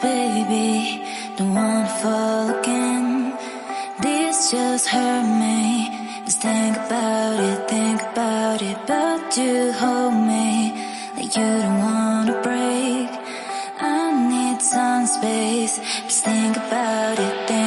baby, don't wanna fall again. This just hurt me. Just think about it, but you hold me like you don't wanna break. I need some space. Just think about it.